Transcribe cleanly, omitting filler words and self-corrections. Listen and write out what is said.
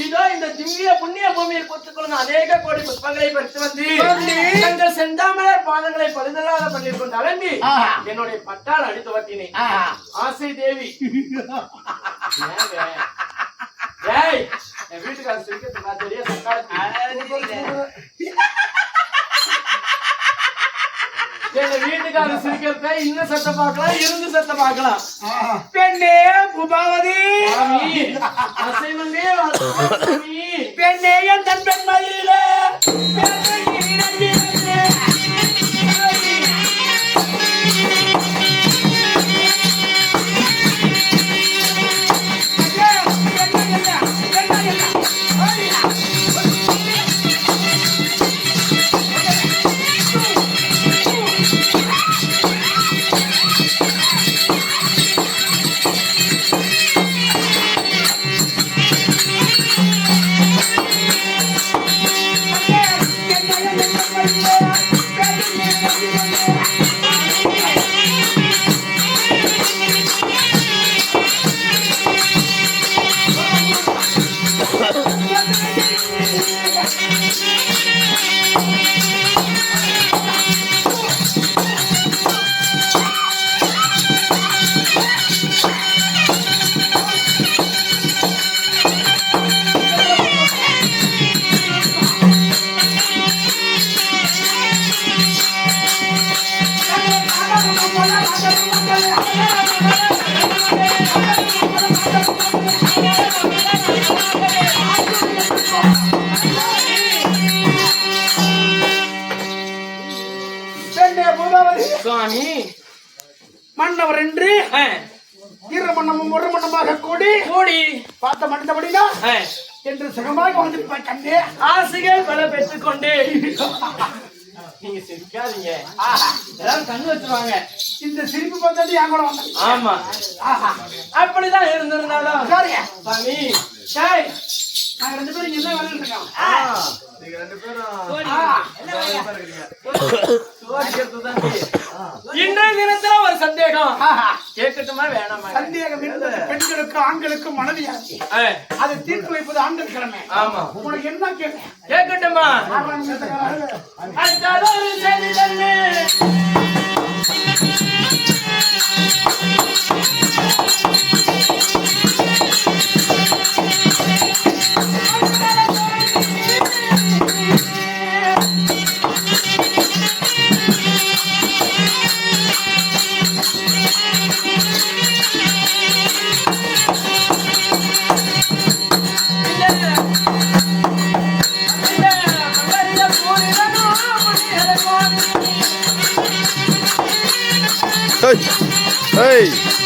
இதோ இந்த திவ்ய புண்ணிய பூமியில் கொத்துக்கொள்ளும் அநேக கோடி புஷ்பங்களை பறித்து வந்து தங்கள் செந்தாமலர் பாதங்களை பழுதலாத பண்ணிக் கொண்டு அலம்பி என்னுடைய பட்டால் அடித்து வட்டினேன். ஆசை தேவி ஏய் என் வீட்டுக்காரர் சிரிக்கிறது நான் தெரிய எங்க வீட்டுக்காரர் சிரிக்கிறத இன்னும் சத்த பார்க்கலாம் இருந்து சத்த பார்க்கலாம். பெண்ணே புபாவதி அசைவந்தே பெண்ணே என் தன் பெண்மையிலே சுவாமி மன்னவர் என்று இரு மன்னமும் ஒரு மன்னமாக கூடி பார்த்த மனிதபடினா என்று சுகமாக வந்து கண்டே ஆசைகள் பல பெற்றுக்கொண்டு நீங்க சிரிக்காதீங்க எல்லாரும் கண்ணு வச்சிருவாங்க. இந்த சிரிப்பு பார்த்தது என் கூட வந்தேன். ஆமா அப்படிதான் இருந்திருந்தாலும் சாமி நாங்க ரெண்டு பேரும் இங்க தான் இருக்கோம். நீங்க ரெண்டு பேரும் இன்றைய தினத்துல ஒரு சந்தேகம் கேட்கட்டுமா வேணாமா? சந்தேகம் பெண்களுக்கு ஆண்களுக்கு மனதியாச்சு அதை தீர்த்து வைப்பது ஆண்கள் கிழமை. ஆமா உனக்கு என்ன கேட்கட்டுமா? Hey!